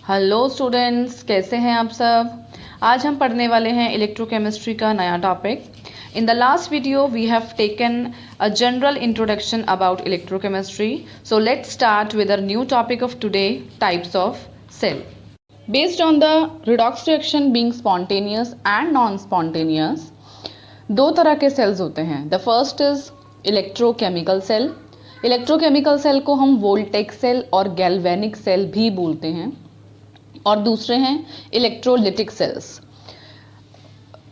Hello students, कैसे हैं आप सब। आज हम पढ़ने वाले हैं इलेक्ट्रोकेमिस्ट्री का नया topic. In the last video we have taken a general introduction about electrochemistry. So let's start with a new topic of today, types of cell. Based on the redox reaction being spontaneous and non-spontaneous, दो तरह के cells होते हैं। The first is electrochemical cell. Electrochemical cell को हम voltaic cell और galvanic cell भी बोलते हैं। और दूसरे हैं इलेक्ट्रोलिटिक सेल्स।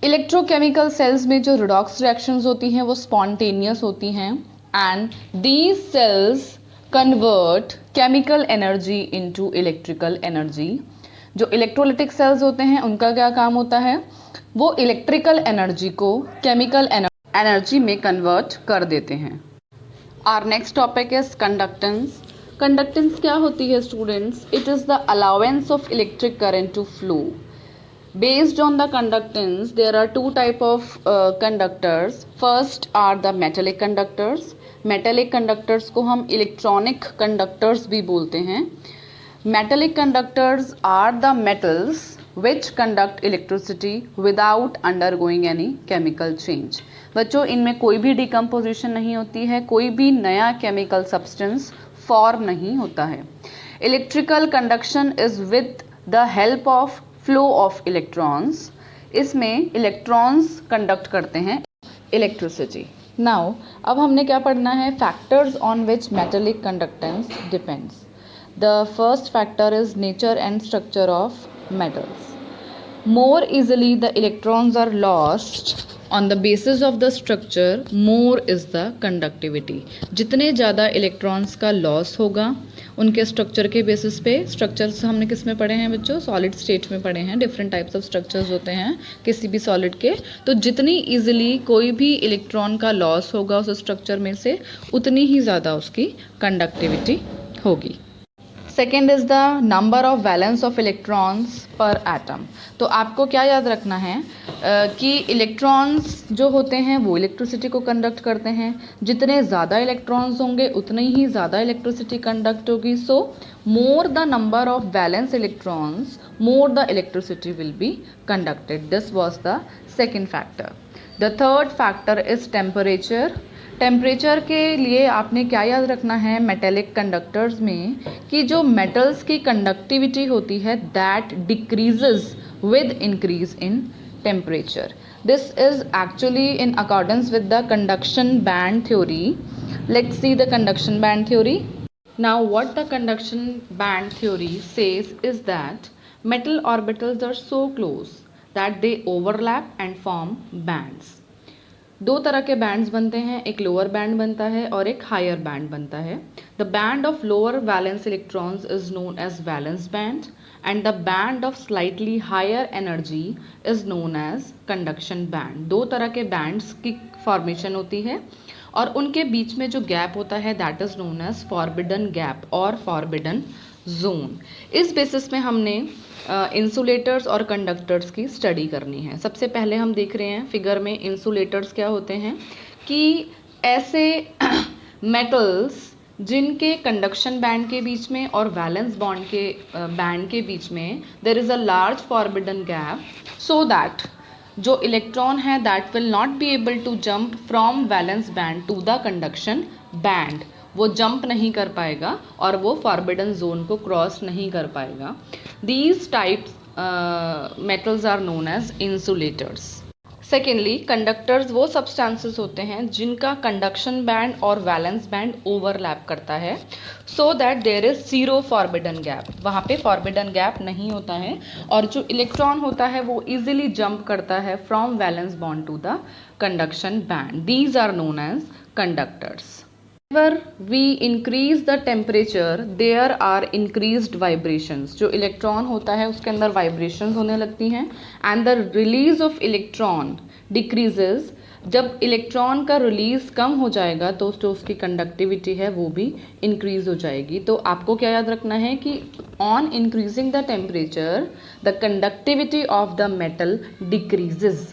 इलेक्ट्रोकेमिकल सेल्स में जो रिडॉक्स रिएक्शंस होती हैं वो स्पॉन्टेनियस होती हैं and these cells convert chemical energy into electrical energy. जो इलेक्ट्रोलिटिक सेल्स होते हैं उनका क्या काम होता है, वो इलेक्ट्रिकल एनर्जी को केमिकल एनर्जी में कन्वर्ट कर देते हैं। Our next topic is conductance. Conductance क्या होती है students? It is the allowance of electric current to flow. Based on the conductance, there are two type of conductors. First are the metallic conductors. Metallic conductors को हम electronic conductors भी बोलते हैं। Metallic conductors are the metals which conduct electricity without undergoing any chemical change. बच्चों, इनमें कोई भी decomposition नहीं होती है, कोई भी नया chemical substance फॉर्म नहीं होता है। Electrical conduction is with the help of flow of electrons. इसमें इलेक्ट्रॉन्स कंडक्ट करते हैं इलेक्ट्रिसिटी। नाउ अब हमने क्या पढ़ना है, factors on which metallic conductance depends. The first factor is nature and structure of metals. More easily the electrons are lost on the basis of the structure, more is the conductivity. जितने ज़्यादा electrons का loss होगा उनके structure के basis पे। Structures हमने किस में पढ़े हैं बच्चों? सॉलिड स्टेट में पढ़े हैं। डिफरेंट टाइप्स ऑफ स्ट्रक्चर्स होते हैं किसी भी सॉलिड के। तो जितनी ईजिली कोई भी इलेक्ट्रॉन का लॉस होगा उस स्ट्रक्चर में से, उतनी ही ज़्यादा उसकी कंडक्टिविटी होगी। Second is the number of valence of electrons पर एटम। तो आपको क्या याद रखना है कि इलेक्ट्रॉन्स जो होते हैं वो इलेक्ट्रिसिटी को कंडक्ट करते हैं। जितने ज़्यादा इलेक्ट्रॉन्स होंगे उतनी ही ज़्यादा इलेक्ट्रिसिटी कंडक्ट होगी। So more the number of valence electrons, more the electricity will be conducted. This was the second factor. The third factor is temperature. Temperature के लिए आपने क्या याद रखना है मेटेलिक कंडक्टर्स में, कि जो मेटल्स की कंडक्टिविटी होती है that decreases with increase in temperature. This is actually in accordance with the conduction band theory. Let's see the conduction band theory. Now what the conduction band theory says is that metal orbitals are so close that they overlap and form bands. दो तरह के bands बनते हैं, एक lower band बनता है और एक हायर बैंड बनता है। The band of lower valence electrons is known as valence band and the band of slightly higher energy is known as conduction band. दो तरह के बैंड्स की फॉर्मेशन होती है और उनके बीच में जो गैप होता है that is known as forbidden gap और फॉरबिडन जोन। इस बेसिस में हमने इंसुलेटर्स और कंडक्टर्स की स्टडी करनी है। सबसे पहले हम देख रहे हैं फिगर में इंसुलेटर्स क्या होते हैं, कि ऐसे मेटल्स जिनके कंडक्शन बैंड के बीच में और वैलेंस बॉन्ड के बैंड के बीच में there is a large forbidden gap, so that जो इलेक्ट्रॉन है that will not be able to jump from valence band to the conduction band. वो जंप नहीं कर पाएगा और वो फॉरबिडन जोन को क्रॉस नहीं कर पाएगा। These types metals are known as insulators. Secondly conductors वो सब्सटेंसेस होते हैं जिनका कंडक्शन बैंड और वैलेंस बैंड ओवरलैप करता है, so that there is zero forbidden gap. वहाँ पे फॉरबिडन गैप नहीं होता है और जो इलेक्ट्रॉन होता है वो इजीली जंप करता है from valence bond to the conduction band. These are known as conductors. Whenever we increase the temperature, there are increased vibrations. जो इलेक्ट्रॉन होता है उसके अंदर वाइब्रेशंस होने लगती हैं and the release of electron decreases. जब इलेक्ट्रॉन का रिलीज कम हो जाएगा तो जो उसकी कंडक्टिविटी है वो भी इंक्रीज हो जाएगी। तो आपको क्या याद रखना है कि on increasing the temperature the conductivity of the metal decreases.